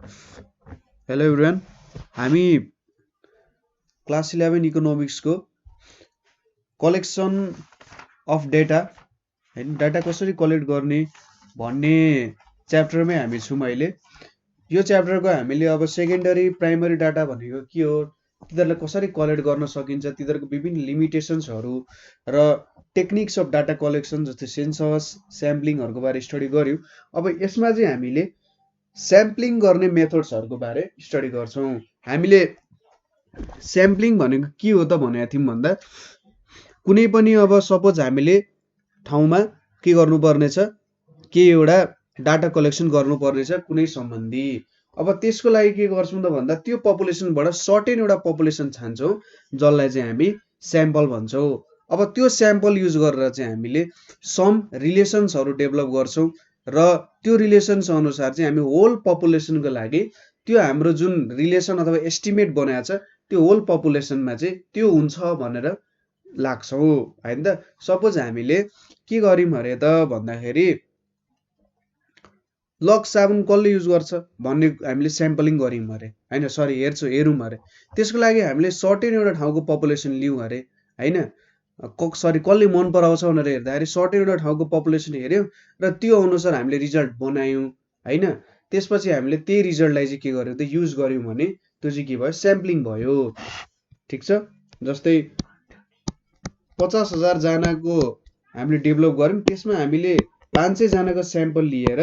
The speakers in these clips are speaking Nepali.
हेलो एभ्रिवान, हामी क्लास 11 इकोनोमिक्सको कलेक्सन अफ डेटा होइन डाटा कसरी कलेक्ट गर्ने भन्ने च्याप्टरमै हामी छौँ अहिले। यो च्याप्टरको हामीले अब सेकेन्डरी प्राइमरी डाटा भनेको के हो, तिनीहरूलाई कसरी कलेक्ट गर्न सकिन्छ, तिनीहरूको विभिन्न लिमिटेसन्सहरू र टेक्निक्स अफ डाटा कलेक्सन जस्तै सेन्सस स्याम्पलिङहरूको बारे स्टडी गऱ्यौँ। अब यसमा चाहिँ हामीले स्याम्पलिङ गर्ने मेथड्सहरूको बारे स्टडी गर्छौँ। हामीले स्याम्पलिङ भनेको के हो त भनेको थियौँ भन्दा कुनै पनि अब सपोज हामीले ठाउँमा के गर्नुपर्नेछ, के एउटा डाटा कलेक्सन गर्नुपर्नेछ कुनै सम्बन्धी। अब त्यसको लागि के गर्छौँ त भन्दा त्यो पपुलेसनबाट सर्टेन एउटा पपुलेसन छान्छौँ जसलाई चाहिँ हामी स्याम्पल भन्छौँ। अब त्यो स्याम्पल युज गरेर चाहिँ हामीले सम रिलेसन्सहरू डेभलप गर्छौँ र त्यो रिलेसन्स अनुसार चाहिँ हामी होल पपुलेसनको लागि त्यो हाम्रो जुन रिलेसन अथवा एस्टिमेट बनाएको छ त्यो होल पपुलेसनमा चाहिँ त्यो हुन्छ भनेर लाग्छौँ होइन त। सपोज हामीले के गर्यौँ अरे त भन्दाखेरि लक्स साबुन कसले युज गर्छ भन्ने हामीले स्याम्पलिङ गऱ्यौँ अरे होइन, हेरौँ अरे। त्यसको लागि हामीले सर्टेन एउटा ठाउँको पपुलेसन लिउँ अरे होइन, कसले मन पराउँछ भनेर हेर्दाखेरि सर्टेन एउटा ठाउँको पपुलेसन हेऱ्यौँ र त्यो अनुसार हामीले रिजल्ट बनायौँ होइन। त्यसपछि हामीले त्यही रिजल्टलाई चाहिँ के गर्यौँ त युज गऱ्यौँ भने त्यो चाहिँ के भयो, स्याम्पलिङ भयो। ठिक छ, जस्तै 50,000 जनाको हामीले डेभलप गऱ्यौँ, त्यसमा हामीले 500 जनाको स्याम्पल लिएर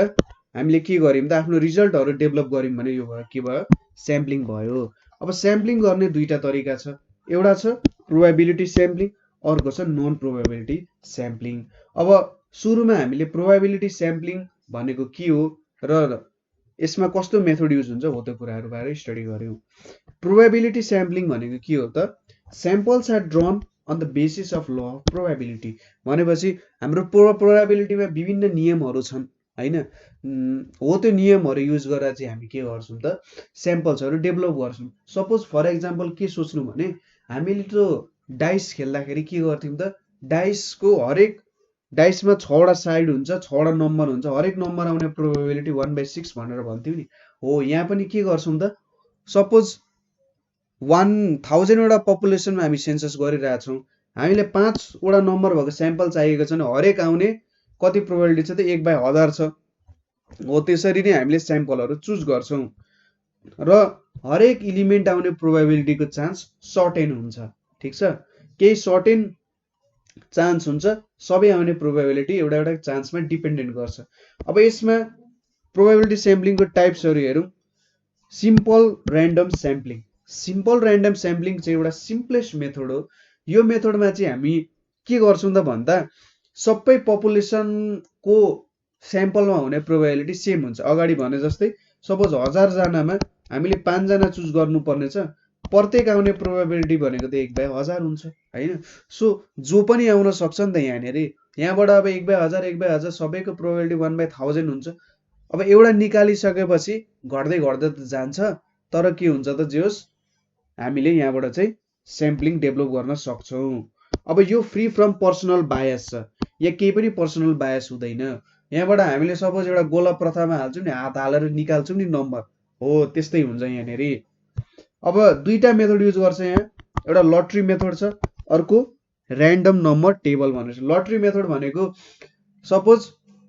हामीले के गर्यौँ त आफ्नो रिजल्टहरू डेभलप गऱ्यौँ भने यो भयो के भयो, स्याम्पलिङ भयो। अब स्याम्पलिङ गर्ने दुईवटा तरिका छ, एउटा छ प्रोबेबिलिटी स्याम्पलिङ, अर्को छ नन प्रोबेबिलिटी स्याम्पलिङ। अब सुरुमा हामीले प्रोबेबिलिटी स्याम्पलिङ भनेको के हो र यसमा कस्तो मेथड युज हुन्छ हो त्यो कुराहरू बारे स्टडी गऱ्यौँ। प्रोबेबिलिटी स्याम्पलिङ भनेको के हो त, samples are drawn on the basis of law of probability. भनेपछि हाम्रो प्रोबेबिलिटीमा विभिन्न नियमहरू छन् होइन, हो त्यो नियमहरू युज गरेर चाहिँ हामी के गर्छौँ त स्याम्पल्सहरू डेभलप गर्छौँ। सपोज फर एक्जाम्पल के सोच्नु भने हामीले त्यो डाइस खेल्दाखेरि के गर्थ्यौँ त, डाइसको हरेक डाइसमा 6वटा साइड हुन्छ, 6वटा नम्बर हुन्छ, हरेक नम्बर आउने प्रोबेबिलिटी 1/6 भनेर भन्थ्यौँ नि। हो यहाँ पनि के गर्छौँ त, सपोज 1000 वटा पपुलेसनमा हामी सेन्सस गरिरहेछौँ, हामीले 5वटा नम्बर भएको स्याम्पल चाहिएको छ भने हरेक आउने कति प्रोबेबिलिटी छ त 1/1000 छ। हो त्यसरी नै हामीले स्याम्पलहरू चुज गर्छौँ र हरेक इलिमेन्ट आउने प्रोबेबिलिटीको चान्स सर्टेन हुन्छ। ठिक छ, केही सर्टेन चान्स हुन्छ, सबै आउने प्रोबेबिलिटी एउटा एउटा चान्समा डिपेन्डेन्ट गर्छ। अब यसमा प्रोबेबिलिटी स्याम्पलिङको टाइप्सहरू हेरौँ। Simple random sampling, simple random sampling चाहिँ एउटा सिम्पलेस्ट मेथड हो। यो मेथडमा चाहिँ हामी के गर्छौँ त भन्दा सबै पपुलेसनको स्याम्पलमा हुने प्रोबेबिलिटी सेम हुन्छ। अगाडि भने जस्तै सपोज 1000 जनामा हामीले 5 जना चुज गर्नुपर्ने छ, प्रत्येक आउने प्रोबेबिलिटी भनेको त 1/1000 हुन्छ होइन। सो जो पनि आउन सक्छ नि त यहाँनिर, यहाँबाट अब 1/1000 1/1000 सबैको प्रोबेबिलिटी 1/1000 हुन्छ। अब एउटा निकालिसकेपछि घट्दै घट्दै त जान्छ, तर के हुन्छ त जे होस् हामीले यहाँबाट चाहिँ स्याम्पलिङ डेभलप गर्न सक्छौँ। अब यो फ्री फ्रम पर्सनल बायस छ, यहाँ केही पनि पर्सनल बायस हुँदैन। यहाँबाट हामीले सपोज एउटा गोला प्रथामा हाल्छौँ नि, हात हालेर निकाल्छौँ नि नम्बर, हो त्यस्तै हुन्छ यहाँनिर। अब दुईवटा मेथड युज गर्छ यहाँ, एउटा लटरी मेथड छ, अर्को ऱ्यान्डम नम्बर टेबल भनेको छ। लटरी मेथड भनेको सपोज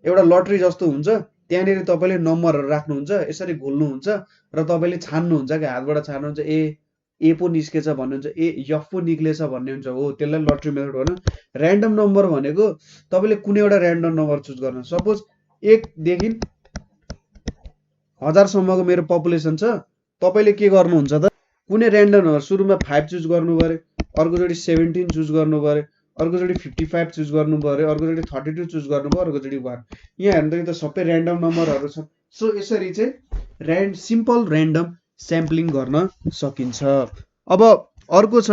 एउटा लटरी जस्तो हुन्छ, त्यहाँनिर तपाईँले नम्बरहरू राख्नुहुन्छ, यसरी घुल्नुहुन्छ र तपाईँले छान्नुहुन्छ क्या, हातबाट छान्नुहुन्छ, ए पो निस्केछ भन्नुहुन्छ, एफ पो निक्लेछ भन्ने हुन्छ, हो त्यसलाई लटरी मेथड भन्नु। ऱ्यान्डम नम्बर भनेको तपाईँले कुनै एउटा ऱ्यान्डम नम्बर चुज गर्नु, सपोज 1 देखि 1000 सम्मको मेरो पपुलेसन छ, तपाईँले के गर्नुहुन्छ त कुनै ऱ्यान्डम नम्बर सुरुमा 5 चुज गर्नु पऱ्यो, अर्कोचोटि 17 चुज गर्नु पऱ्यो, अर्कोचोटि 55 चुज गर्नु पऱ्यो, अर्कोचोटि 32 चुज गर्नु पऱ्यो, अर्कोचोटि 1। यहाँ हेर्दाखेरि त सबै ऱ्यान्डम नम्बरहरू छन्। सो यसरी चाहिँ सिम्पल ऱ्यान्डम स्याम्पलिङ गर्न सकिन्छ। अब अर्को छ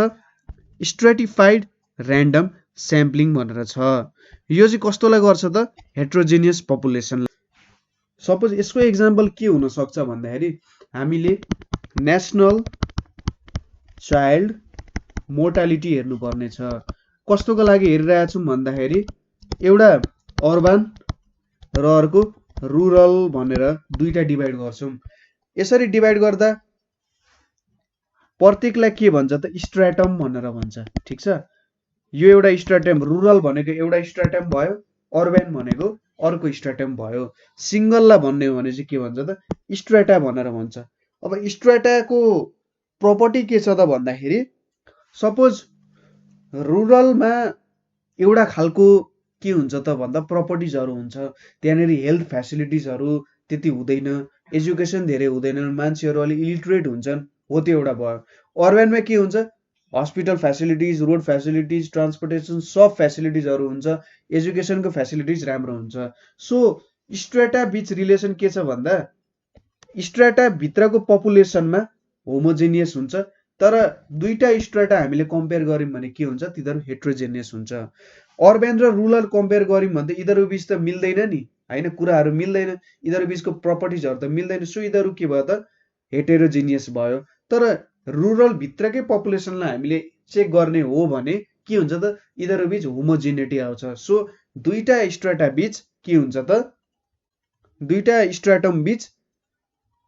स्ट्रेटिफाइड ऱ्यान्डम स्याम्पलिङ भनेर छ। यो चाहिँ कस्तोलाई गर्छ त, हेट्रोजेनियस पपुलेसन। सपोज यसको एक्जाम्पल के हुन सक्छ भन्दाखेरि हामीले नेसनल चाइल्ड मोर्टालिटी हेर्नुपर्ने छ। कस्तोको लागि हेरिरहेछौँ भन्दाखेरि एउटा अर्बन र अर्को रुरल भनेर दुईटा डिभाइड गर्छौँ। यसरी डिभाइड गर्दा प्रत्येकलाई के भन्छ त स्ट्राटम भनेर भन्छ। ठिक छ, यो एउटा स्ट्राटम, रुरल भनेको एउटा स्ट्राटम भयो, अर्बन भनेको अर्को स्ट्राटम भयो। सिंगललाई भन्ने हो भने चाहिँ के भन्छ त स्ट्राटा भनेर भन्छ। अब स्ट्राटाको प्रपर्टी के छ त भन्दाखेरि सपोज रुरलमा एउटा खालको के हुन्छ त भन्दा प्रपर्टिजहरू हुन्छ, त्यहाँनिर हेल्थ फेसिलिटिजहरू त्यति हुँदैन, एजुकेसन धेरै हुँदैन, मान्छेहरू अलि इलिटरेट हुन्छन्, हो त्यो एउटा भयो। अर्बनमा के हुन्छ, hospital facilities, road facilities, transportation सब फेसिलिटिजहरू हुन्छ, एजुकेसनको फेसिलिटिज राम्रो हुन्छ। सो स्ट्राटा बीच रिलेसन के छ भन्दा स्ट्राटा भित्रको पपुलेसनमा होमोजेनियस हुन्छ, तर दुईटा स्ट्राटा हामीले कम्पेयर गर्यौं भने के हुन्छ, तिनीहरू हेट्रोजेनियस हुन्छ। अर्बन र रुरल कम्पेयर गर्यौं भने त यिनीहरू बीच त मिल्दैन नि, हैन, कुराहरू मिल्दैन, यिनीहरू बीचको प्रपर्टिजहरू त मिल्दैन, सो यिनीहरू के भयो त हेटेरोजेनियस भयो। तर रुरल भित्रकै पपुलेसनलाई हामीले चेक गर्ने हो भने के हुन्छ त यिनीहरू बीच होमोजेनिटी आउँछ। सो दुईटा स्ट्राटा बीच के हुन्छ त, दुईटा स्ट्राटम बीच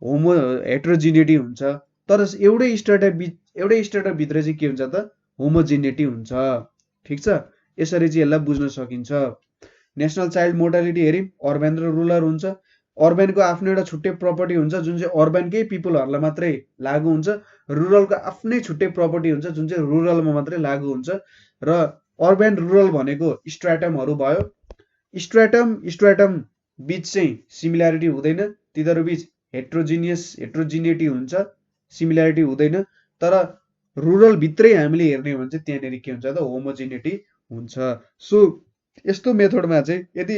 हेट्रोजेनिटी हुन्छ, तर एउटै स्ट्राटा भित्र चाहिँ के हुन्छ त होमोजेनिटी हुन्छ। ठिक छ, यसरी चाहिँ यसलाई बुझ्न सकिन्छ। नेसनल चाइल्ड मोर्टालिटी हेऱ्यौँ, अर्बन र रुरल हुन्छ। अर्बनको आफ्नो एउटा छुट्टै प्रपर्टी हुन्छ जुन चाहिँ अर्बनकै पिपलहरूलाई मात्रै लागु हुन्छ, रुरलको आफ्नै छुट्टै प्रपर्टी हुन्छ जुन चाहिँ रुरलमा मात्रै लागु हुन्छ। र अर्बन रुरल भनेको स्ट्राटमहरू भयो। स्ट्राटम बीच चाहिँ सिमिल्यारिटी हुँदैन, तिनीहरू बीच हेट्रोजिनिटी हुन्छ, सिमिल्यारिटी हुँदैन। तर रुरल भित्रै हामीले हेर्ने हो भने चाहिँ त्यहाँनिर के हुन्छ त होमोजेनिटी हुन्छ। सो यस्तो मेथडमा चाहिँ यदि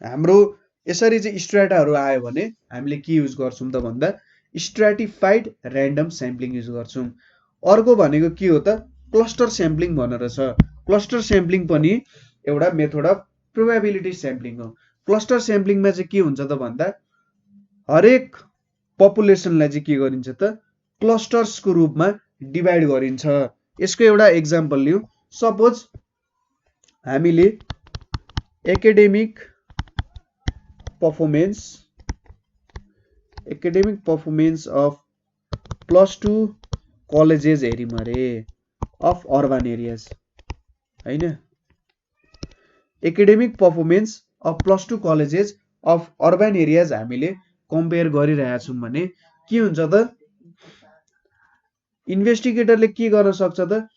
हाम्रो यसरी चाहिँ स्ट्राटाहरू आयो भने हामीले के युज गर्छौँ त भन्दा स्ट्राटिफाइड र्यान्डम स्याम्पलिङ युज गर्छौँ। अर्को भनेको के हो त क्लस्टर स्याम्पलिङ भनेर छ। क्लस्टर स्याम्पलिङ पनि एउटा मेथड अफ प्रोबेबिलिटी स्याम्पलिङ हो। क्लस्टर स्याम्पलिङमा चाहिँ के हुन्छ त भन्दा हरेक पपुलेसनलाई चाहिँ के गरिन्छ त क्लस्टर्सको रूपमा डिभाइड गरिन्छ। यसको एउटा एक्जाम्पल लिउँ। सपोज हामीले एकाडेमिक पर्फर्मेन्स अफ +2 कलेजेस हेऱ्यौँ अरे अफ अर्बन एरियाज, हैन, academic performance of +2 colleges of urban areas हामीले कम्पेयर गरिरहेछौँ भने के हुन्छ त इन्भेस्टिगेटरले के गर्न सक्छ त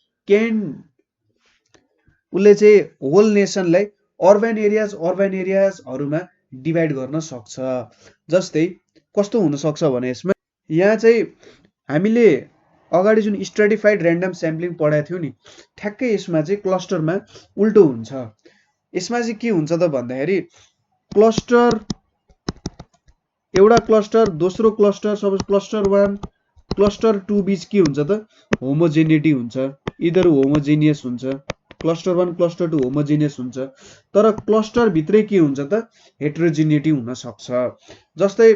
उसले चाहिँ होल नेसनलाई अर्बन एरियाजहरूमा डिभाइड गर्न सक्छ। जस्तै कस्तो हुन सक्छ भने यसमा यहाँ चाहिँ हामीले अगाडि जुन स्ट्राटिफाइड र्यान्डम स्याम्पलिङ पढाएको थियौँ नि, ठ्याक्कै यसमा चाहिँ क्लस्टरमा उल्टो हुन्छ। यसमा चाहिँ के हुन्छ त भन्दाखेरि क्लस्टर, एउटा क्लस्टर दोस्रो क्लस्टर, सपोज क्लस्टर 1 क्लस्टर 2 बीच के हुन्छ त होमोजेनिटी हुन्छ, यिनीहरू होमोजेनियस हुन्छ। क्लस्टर 1 क्लस्टर 2 होमोजेनियस हुन्छ, तर क्लस्टर भित्रै के हुन्छ त हेट्रोजेनिटी हुन सक्छ। जस्तै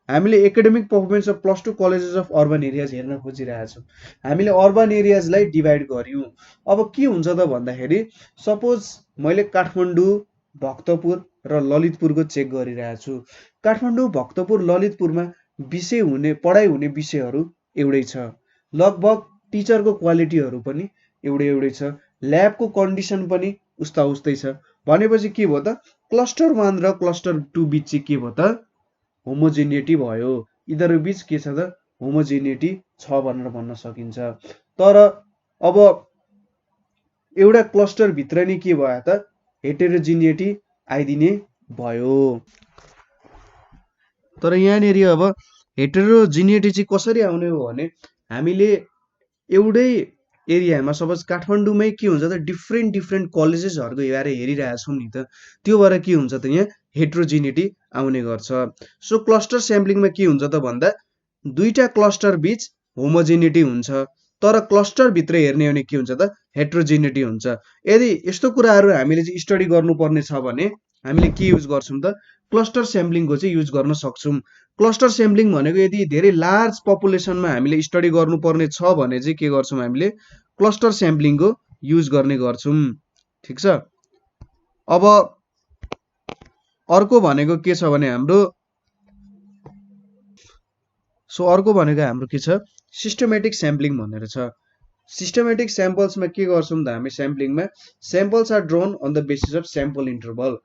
हामीले academic performance of +2 colleges of urban areas हेर्न खोजिरहेछौँ। हामीले अर्बन एरियाजलाई डिभाइड गर्यौँ। अब के हुन्छ त भन्दाखेरि सपोज मैले काठमाडौँ, भक्तपुर र ललितपुरको चेक गरिरहेको छु। काठमाडौँ, भक्तपुर, ललितपुरमा पढाइ हुने विषयहरू एउटै छ, लगभग टिचरको क्वालिटीहरू पनि एउटै छ, ल्याबको कन्डिसन पनि उस्तै छ। भनेपछि के भयो त क्लस्टर 1 र क्लस्टर 2 बीच चाहिँ के भयो त होमोजेनिटी भयो, यिनीहरू बीच के छ त होमोजेनिटी छ भनेर भन्न सकिन्छ। तर अब एउटा क्लस्टर भित्र नै के भयो त हेटेरोजेनिटी आइदिने भयो। तर यहाँनिर अब हेटेरोजेनिटी चाहिँ कसरी आउने हो भने हामीले एउटै एरियामा सपोज काठमाडौँमै के हुन्छ त डिफ्रेन्ट कलेजेसहरूको हेरिरहेछौँ नि त, त्यो भएर के हुन्छ त यहाँ हेट्रोजेनिटी आउने गर्छ। सो क्लस्टर स्याम्पलिङमा के हुन्छ त भन्दा दुईटा क्लस्टर बीच होमोजेनिटी हुन्छ, तर क्लस्टर भित्र हेर्ने हो भने के हुन्छ त हेट्रोजेनिटी हुन्छ। यदि यस्तो कुराहरू हामीले चाहिँ स्टडी गर्नुपर्ने छ भने हामीले के युज गर्छौँ त क्लस्टर स्याम्पलिङको चाहिँ युज गर्न सक्छौँ। क्लस्टर स्याम्पलिङ भनेको यदि धेरै लार्ज पपुलेसनमा हामीले स्टडी गर्नुपर्ने छ भने चाहिँ के गर्छौँ हामीले क्लस्टर स्याम्पलिङको युज गर्ने गर्छौँ। ठिक छ। अब अर्को भनेको के छ भने हाम्रो सो अर्को भनेको हाम्रो के छ, सिस्टमेटिक स्याम्पलिङ भनेर छ। सिस्टमेटिक स्याम्पल्समा के गर्छौँ त हामी स्याम्पलिङमा, samples are drawn on the basis of sample interval.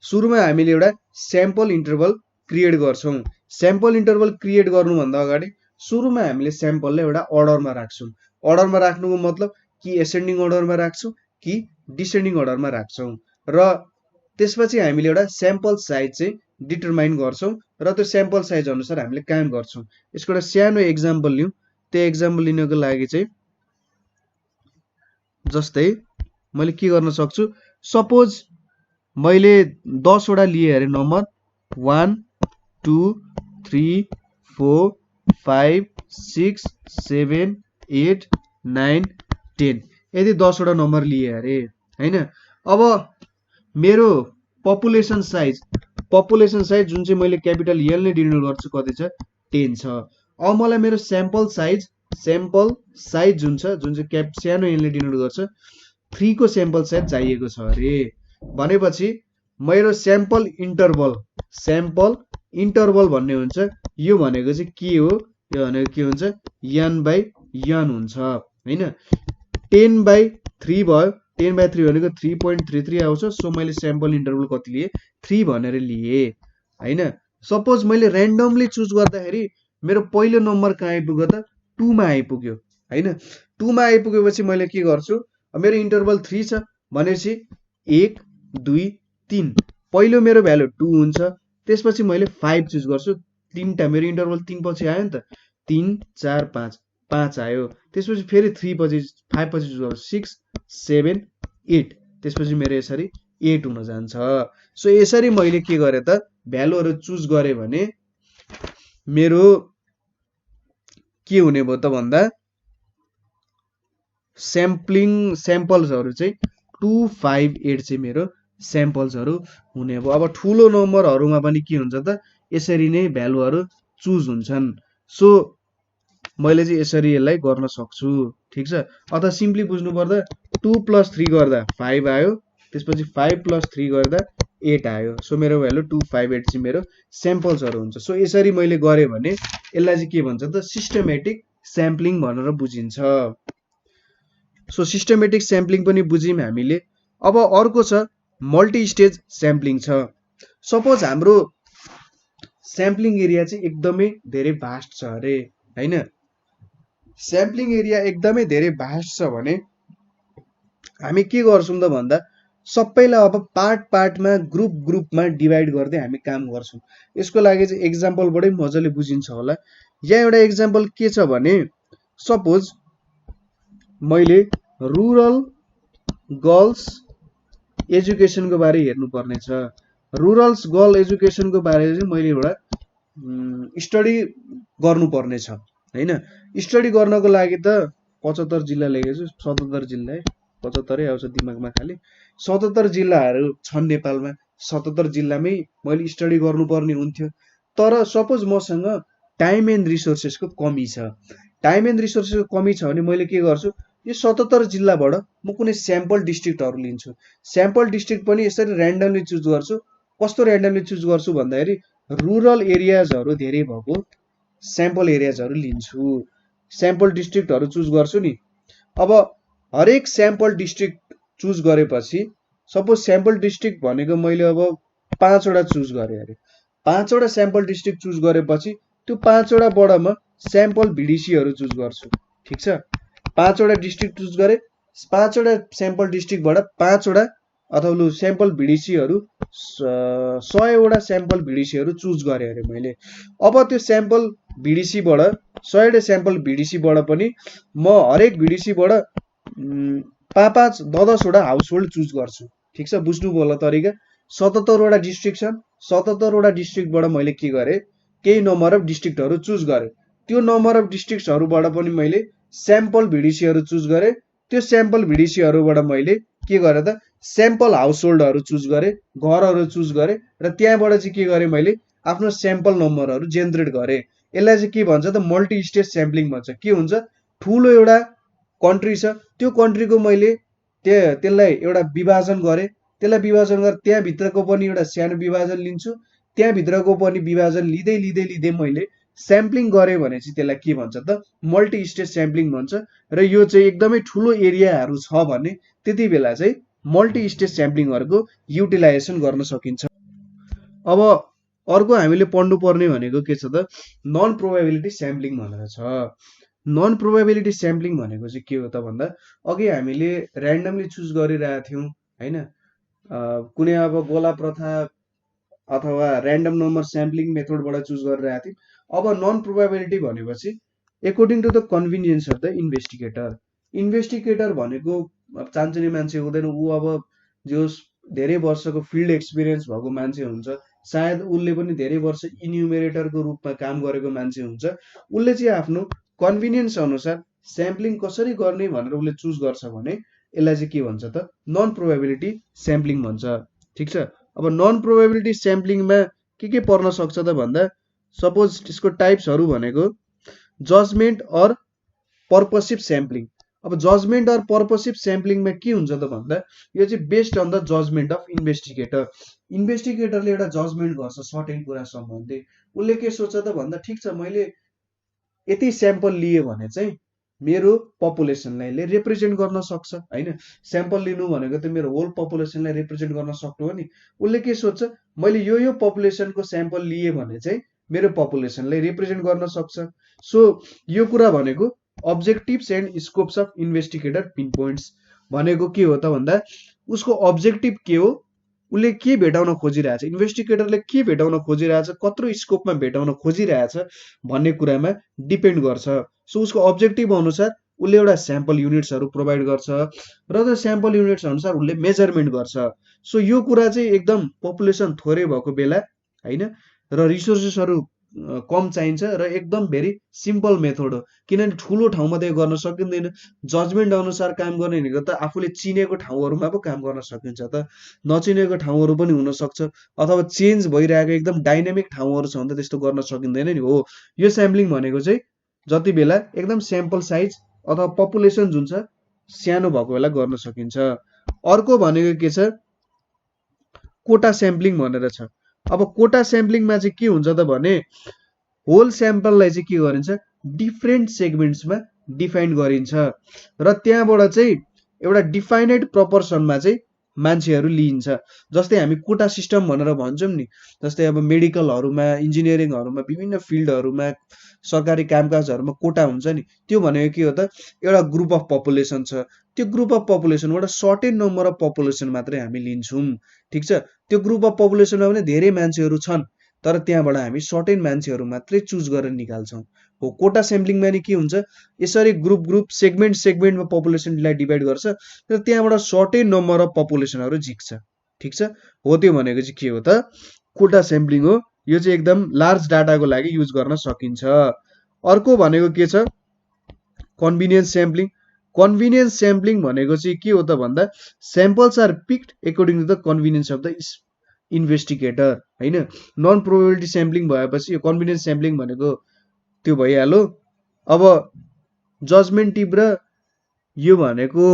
सुरुमा हामीले एउटा स्याम्पल इन्टरभल क्रिएट गर्छौँ। स्याम्पल इन्टरभल क्रिएट गर्नुभन्दा अगाडि सुरुमा हामीले स्याम्पललाई एउटा अर्डरमा राख्छौँ। अर्डरमा राख्नुको मतलब कि एसेन्डिङ अर्डरमा राख्छौँ कि डिसेन्डिङ अर्डरमा राख्छौँ, र त्यसपछि हामीले एउटा स्याम्पल साइज चाहिँ डिटरमाइन गर्छौँ र त्यो स्याम्पल साइज अनुसार हामीले काम गर्छौँ। यसको एउटा सानो एक्जाम्पल लिउँ। त्यो एक्जाम्पल लिनको लागि चाहिँ जस्तै मैले के गर्न सक्छु, सपोज मैले 10 वटा लिए अरे नम्बर 1 2 3 4 5 6 7 8 9 10 यदि 10 वटा नम्बर लिए अरे हैन। अब मेरो पपुलेसन साइज जुन चाहिँ मैले क्यापिटल एल नै डिनोट गर्छु कति छ, 10 छ। अब मलाई मेरो स्याम्पल साइज जुन छ, जुन चाहिँ सानो एलले डिनोट गर्छ, 3 को स्याम्पल साइज चाहिएको छ अरे भनेपछि मेरो स्याम्पल इन्टरभल भन्ने हुन्छ, यो भनेको चाहिँ के हो, यो भनेको के हुन्छ, n बाई n हुन्छ हैन। 10/3 भयो, 10/3 भनेको 3.33 आउँछ। सो मैले स्याम्पल इन्टरभल कति लिए, 3 भनेर लिए हैन। सपोज मैले र्यान्डमली चुज गर्दाखेरि मेरो पहिलो नम्बर कहाँ आइपुग्यो त, 2 मा आइपुग्यो हैन। 2 मा आइपुगेपछि मैले के गर्छु, मेरो इन्टरभल 3 छ भनेपछि 1 2 3 पहिलो मेरो भ्यालु 2 हुन्छ, त्यसपछि मैले 5 चुज गर्छु। 3टा मेरो इन्टरभल 3 पछि आयो नि त, 3 4 5 आयो। त्यसपछि फेरि 3 पछि 5 पछि चुज गर्छु, 6 7 8 त्यसपछि मेरो यसरी 8 हुन जान्छ। सो यसरी मैले के गरेँ त, भ्यालुहरु चुज गरेँ भने मेरो के हुने भयो त भन्दा स्याम्पल्सहरु चाहिँ 258 चाहिँ मेरो स्याम्पल्सहरु हुने भयो। अब ठुलो नम्बरहरुमा पनि के हुन्छ त, यसरी नै भ्यालुहरु चुज हुन्छन्। सो मैले चाहिँ यसरी यसलाई गर्न सक्छु, ठीक छ। अथवा सिम्पली बुझ्नु पर्दा 2 + 3 गर्दा 5 आयो, त्यसपछि 5 + 3 गर्दा 8 आयो। सो मेरो भ्यालु 258 चाहिँ मेरो स्याम्पल्सहरु हुन्छ। सो यसरी मैले गरे भने यसलाई चाहिँ के भन्छ त, सिस्टमेटिक स्याम्पलिङ भनेर बुझिन्छ। सो सिस्टमेटिक स्याम्पलिङ पनि बुझ्यौं हामीले। अब अर्को छ मल्टी स्टेज स्याम्पलिङ छ। सपोज हाम्रो स्याम्पलिङ एरिया चाहिँ एकदमै धेरै भास्ट छ अरे हैन। स्याम्पलिङ एरिया एकदमै धेरै भास्ट छ भने हामी के गर्छौं त भन्दा सबैलाई अब पार्टमा ग्रुपमा डिभाइड गर्दै हामी काम गर्छौं। यसको लागि चाहिँ एक्जाम्पलबाटै मजाले बुझिन्छ होला। यहाँ एउटा एक्जाम्पल के छ भने सपोज मैले रुरल गर्ल्स एजुकेसनको बारे हेर्नु पर्ने छ। रुरल्स गर्ल एजुकेसनको बारे चाहिँ मैले एउटा स्टडी गर्नुपर्ने छ हैन। स्टडी गर्नको लागि त 75 जिल्ला लेखेछु, 77 जिल्ला है, 75 आउँछ दिमागमा खाली। 77 जिल्लाहरू छन् नेपालमा, 77 जिल्लामै मैले स्टडी गर्नुपर्ने हुन्थ्यो। तर सपोज मसँग टाइम एन्ड रिसोर्सेसको कमी छ। टाइम एन्ड रिसोर्सेसको कमी छ भने मैले के गर्छु, यो 77 जिल्लाबाट म कुनै स्याम्पल डिस्ट्रिक्टहरु लिन्छु। स्याम्पल डिस्ट्रिक्ट पनि यसरी र्यान्डमली चुज गर्छु। कस्तो र्यान्डमली चुज गर्छु भन्दाखेरि रुरल एरियाजहरु धेरै भएको स्याम्पल एरियाजहरु लिन्छु। स्याम्पल डिस्ट्रिक्टहरु चुज गर्छु नि। अब हरेक स्याम्पल डिस्ट्रिक्ट चुज गरेपछि सपोज स्याम्पल डिस्ट्रिक्ट भनेको मैले अब 5 वटा चुज गरे अरे। 5 वटा स्याम्पल डिस्ट्रिक्ट चुज गरेपछि त्यो 5 वटा बाट म स्याम्पल भिडिसीहरु चुज गर्छु, ठीक छ। 5 वटा डिस्ट्रिक्ट चुज गरे, 5 वटा स्याम्पल डिस्ट्रिक्टबाट 5 वटा अथवा लु स्याम्पल भिडिसीहरु 100 वटा स्याम्पल भिडिसीहरु चुज गरे अरे मैले। अब त्यो स्याम्पल भिडिसीबाट 100 वटा स्याम्पल भिडिसीबाट पनि म हरेक भिडिसीबाट 5-5 10-10 वटा हाउसहोल्ड चुज गर्छु, ठीक छ। बुझ्नु होला तरिका। 77 वटा डिस्ट्रिक्ट छन्, 77 वटा डिस्ट्रिक्टबाट मैले के गरे, केही नम्बर अफ डिस्ट्रिक्टहरु चुज गरे। त्यो नम्बर अफ डिस्ट्रिक्टहरुबाट पनि मैले स्याम्पल भिडिसीहरु चुज गरे। त्यो स्याम्पल भिडिसीहरुबाट मैले के गरे त, स्याम्पल हाउसहोल्डहरु चुज गरे, घरहरु चुज गरे र त्यहाँबाट चाहिँ के गरे, मैले आफ्नो स्याम्पल नम्बरहरु जेनेरेट गरे। यसलाई चाहिँ के भन्छ त, मल्टी स्टेज स्याम्पलिङ भन्छ। के हुन्छ, ठुलो एउटा कन्ट्री छ, त्यो कन्ट्रीको मैले त्यसलाई एउटा विभाजन गरे, त्यसलाई विभाजन गरेर त्यहाँ भित्रको पनि एउटा सानो विभाजन लिन्छु, त्यहाँ भित्रको पनि विभाजन लिँदै मैले स्याम्पलिङ गरे भने चाहिँ त्यसलाई के भन्छ त मल्टी स्टेज स्याम्पलिङ भन्छ र यो चाहिँ एकदमै ठुलो एरियाहरू छ भने त्यति बेला चाहिँ मल्टी स्टेज स्याम्पलिङहरूको युटिलाइजेसन गर्न सकिन्छ। अब अर्को हामीले पढ्नुपर्ने भनेको के छ त नन प्रोबेबिलिटी स्याम्पलिङ भनेर छ। नन प्रोबेबिलिटी स्याम्पलिङ भनेको चाहिँ के हो त भन्दा अघि हामीले ऱ्यान्डमली चुज गरिरहेका थियौँ हैन, कुनै अब गोला प्रथा अथवा ऱ्यान्डम नम्बर स्याम्पलिङ मेथडबाट चुज गरिरहेका थियौँ। अब नन प्रोबेबिलिटी भनेपछि according to the convenience of the investigator. Investigator भनेको चान्चुने मान्छे हुँदैन, ऊ अब जो धेरै वर्षको फिल्ड एक्सपिरियन्स भएको मान्छे हुन्छ, सायद उसले पनि धेरै वर्ष इन्युमेरेटरको रूपमा काम गरेको मान्छे हुन्छ, उसले चाहिँ आफ्नो कन्भिनियन्स अनुसार स्याम्पलिङ कसरी गर्ने भनेर उसले चुज गर्छ भने यसलाई चाहिँ के भन्छ त नन प्रोबेबिलिटी स्याम्पलिङ भन्छ। ठिक छ। अब नन प्रोबेबिलिटी स्याम्पलिङमा के पर्न सक्छ त भन्दा सपोज त्यसको टाइप्सहरू भनेको जजमेन्ट अर पर्पसिभ स्याम्पलिङ। अब जजमेन्ट अर पर्पसिभ स्याम्पलिङमा के हुन्छ त भन्दा यो चाहिँ based on the judgement of investigator. इन्भेस्टिगेटरले एउटा जजमेन्ट गर्छ सर्टेन कुरा सम्बन्धी। उसले के सोच्छ त भन्दा ठिक छ मैले यति स्याम्पल लिए भने चाहिँ मेरो पपुलेसनलाई रिप्रेजेन्ट गर्न सक्छ हैन। स्याम्पल लिनु भनेको त मेरो होल पपुलेसनलाई रिप्रेजेन्ट गर्न सक्नु हो नि। उसले के सोच्छ मैले यो पपुलेसनको स्याम्पल लिए भने चाहिँ मेरो पपुलेसनलाई रिप्रेजेन्ट गर्न सक्छ। सो यो कुरा भनेको objectives and scopes of investigator pin points भनेको के हो त भन्दा उसको अब्जेक्टिभ के हो, उसले के भेटाउन खोजिरहेछ, इन्भेस्टिगेटरले के भेटाउन खोजिरहेछ, कत्रो स्कोपमा भेटाउन खोजिरहेछ भन्ने कुरामा डिपेन्ड गर्छ। सो उसको अब्जेक्टिभ अनुसार उसले एउटा स्याम्पल युनिट्सहरू प्रोभाइड गर्छ र त्यो स्याम्पल युनिट्स अनुसार उसले मेजरमेन्ट गर्छ। सो यो कुरा चाहिँ एकदम पपुलेसन थोरै भएको बेला हैन र रिसोर्सेसहरू कम चाहिन्छ र एकदम भेरी सिम्पल मेथड हो, किनभने ठुलो ठाउँमा त गर्न सकिँदैन। जजमेन्ट अनुसार काम गर्ने भनेको त आफूले चिनेको ठाउँहरूमा पो काम गर्न सकिन्छ त, नचिनेको ठाउँहरू पनि हुनसक्छ अथवा चेन्ज भइरहेको एकदम डाइनामिक ठाउँहरू छ भने त त्यस्तो गर्न सकिँदैन नि। हो यो स्याम्पलिङ भनेको चाहिँ जति बेला एकदम स्याम्पल साइज अथवा पपुलेसन जुन छ सानो भएको बेला गर्न सकिन्छ। अर्को भनेको के छ कोटा स्याम्पलिङ भनेर छ। अब कोटा स्याम्पलिङमा चाहिँ के हुन्छ त भने होल स्याम्पललाई चाहिँ के गरिन्छ डिफ्रेन्ट सेगमेन्ट्समा डिफाइन गरिन्छ र त्यहाँबाट चाहिँ एउटा डिफाइनेड प्रपोर्सनमा चाहिँ मान्छेहरू लिइन्छ। जस्तै हामी कोटा सिस्टम भनेर भन्छौँ नि, जस्तै अब मेडिकलहरूमा इन्जिनियरिङहरूमा विभिन्न फिल्डहरूमा सरकारी कामकाजहरूमा कोटा हुन्छ नि, त्यो भनेको के हो त एउटा ग्रुप अफ पपुलेसन छ, त्यो ग्रुप अफ पपुलेसनबाट सर्टेन नम्बर अफ पपुलेसन मात्रै हामी लिन्छौँ। ठिक छ। त्यो ग्रुप अफ पपुलेसनमा पनि धेरै मान्छेहरू छन् तर त्यहाँबाट हामी सर्टेन मान्छेहरू मात्रै चुज गरेर निकाल्छौँ। हो कोटा स्याम्पलिङमा नि के हुन्छ यसरी ग्रुप सेगमेन्टमा पपुलेसनलाई डिभाइड गर्छ र त्यहाँबाट सर्टेन नम्बर अफ पपुलेसनहरू झिक्छ। ठिक छ। हो त्यो भनेको चाहिँ के हो त कोटा स्याम्पलिङ हो। यो चाहिँ एकदम लार्ज डाटाको लागि युज गर्न सकिन्छ। अर्को भनेको के छ कन्भिनियन्स स्याम्पलिङ। कन्भिनियन्स स्याम्पलिङ भनेको चाहिँ के हो त भन्दा samples are picked according to the convenience of the investigator हैन। नन प्रोबेबिलिटी स्याम्पलिङ भएपछि यो कन्भिनियन्स स्याम्पलिङ भनेको त्यो भइहाल्यो। अब जजमेन्टिभ र यो भनेको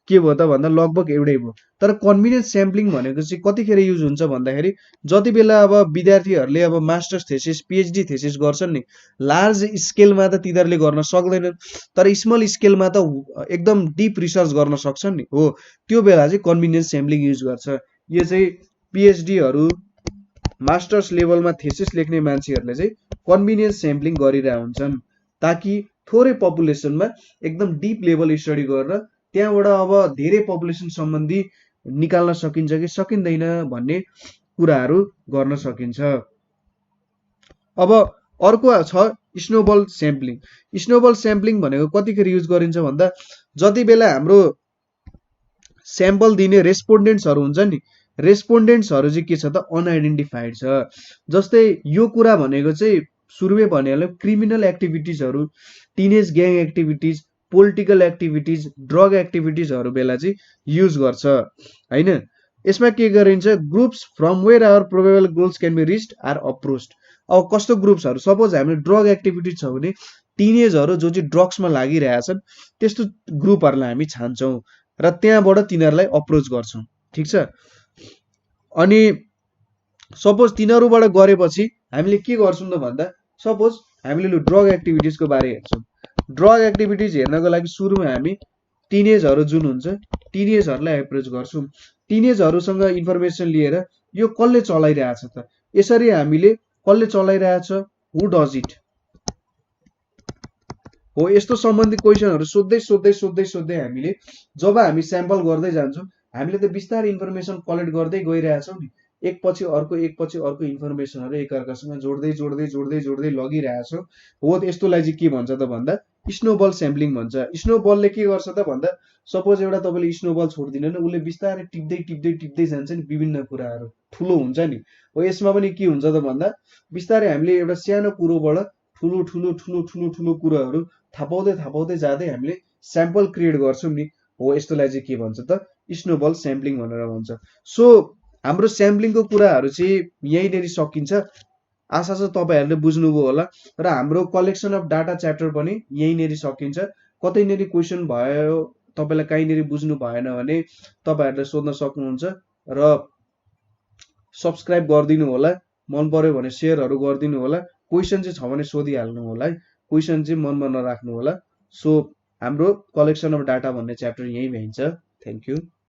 के भयो त भन्दा लगभग एउटै भयो। तर कन्भिनियन्स स्याम्पलिङ भनेको चाहिँ कतिखेर युज हुन्छ भन्दाखेरि जति बेला अब विद्यार्थीहरूले अब मास्टर्स थेसिस पिएचडी थेसिस गर्छन् नि, लार्ज स्केलमा त तिनीहरूले गर्न सक्दैनन् तर स्मल स्केलमा त एकदम डिप रिसर्च गर्न सक्छन् नि। हो त्यो बेला चाहिँ कन्भिनियन्स स्याम्पलिङ युज गर्छ। यो चाहिँ पिएचडीहरू मास्टर्स लेभलमा थेसिस लेख्ने मान्छेहरूले चाहिँ कन्भिनियन्स स्याम्पलिङ गरिरहेका हुन्छन् ताकि थोरै पपुलेसनमा एकदम डिप लेभल स्टडी गरेर त्यहाँबाट अब धेरै पपुलेसन सम्बन्धी निकाल्न सकिन्छ कि सकिँदैन भन्ने कुराहरू गर्न सकिन्छ। अब अर्को छ स्नोबल स्याम्पलिङ। स्नोबल स्याम्पलिङ भनेको कतिखेर युज गरिन्छ भन्दा जति बेला हाम्रो स्याम्पल दिने रेस्पोन्डेन्ट्सहरू हुन्छ नि, रेस्पोन्डेन्ट्सहरू चाहिँ के छ त अनआइडेन्टिफाइड छ। जस्तै यो कुरा भनेको चाहिँ सुरुमै भनिहाल्यो क्रिमिनल एक्टिभिटिजहरू, teenage gang activities, political activities, drug एक्टिभिटिजहरू बेला चाहिँ युज गर्छ हैन। यसमा के गरिन्छ groups from where our probable goals can be reached or approached. अब कस्तो ग्रुप्सहरू सपोज हामीले ड्रग एक्टिभिटिज छ भने टिनेजहरू जो चाहिँ ड्रग्समा लागिरहेछन् त्यस्तो ग्रुपहरूलाई हामी छान्छौँ र त्यहाँबाट तिनीहरूलाई अप्रोच गर्छौँ। ठिक छ। अनि सपोज तिनीहरूबाट गरेपछि हामीले के गर्छौँ त भन्दा सपोज हामीले लु ड्रग एक्टिभिटिजको बारे हेर्छौँ। ड्रग एक्टिभिटिज हेर्नको लागि सुरुमा हामी टिनेजहरू जुन हुन्छ टिनेजहरूलाई एप्रोच गर्छौँ। टिनेजहरूसँग इन्फर्मेसन लिएर यो कसले चलाइरहेछ त, यसरी हामीले कसले चलाइरहेछ, हु डज इट हो, यस्तो सम्बन्धी क्वेसनहरू सोध्दै सोध्दै सोध्दै सोध्दै हामीले जब हामी स्याम्पल गर्दै जान्छौँ हामीले त बिस्तारै इन्फर्मेसन कलेक्ट गर्दै गइरहेछौँ नि, एकपछि अर्को इन्फर्मेसनहरू एकअर्कासँग जोड्दै जोड्दै जोड्दै जोड्दै लगिरहेछौँ हो। यस्तोलाई चाहिँ के भन्छ त भन्दा स्नोबल स्याम्पलिङ भन्छ। स्नोबलले के गर्छ त भन्दा सपोज एउटा तपाईँले स्नोबल छोडिदिनु भने उसले बिस्तारै टिप्दै टिप्दै टिप्दै जान्छ नि, विभिन्न कुराहरू ठुलो हुन्छ नि हो। यसमा पनि के हुन्छ त भन्दा बिस्तारै हामीले एउटा सानो कुरोबाट ठुलो ठुलो ठुलो ठुलो ठुलो कुराहरू थापाउँदै थापाउँदै जाँदै हामीले स्याम्पल क्रिएट गर्छौँ नि हो। यस्तोलाई चाहिँ के भन्छ त स्नोबल स्याम्पलिङ भनेर भन्छ। सो हाम्रो स्याम्पलिङको कुराहरू चाहिँ यहीँनिर सकिन्छ। आशा छ तपाईँहरूले बुझ्नुभयो होला। र हाम्रो कलेक्सन अफ डाटा च्याप्टर पनि यहीँनिर सकिन्छ। कतैनिर क्वेसन भयो, तपाईँलाई कहीँनिर बुझ्नु भएन भने तपाईँहरूले सोध्न सक्नुहुन्छ। र सब्सक्राइब गरिदिनु होला, मन पर्यो भने सेयरहरू गरिदिनु होला। क्वेसन चाहिँ छ भने सोधिहाल्नु होला है, क्वेसन चाहिँ मनमा नराख्नु होला। सो हाम्रो कलेक्सन अफ डाटा भन्ने च्याप्टर यहीँ भइन्छ। Thank you.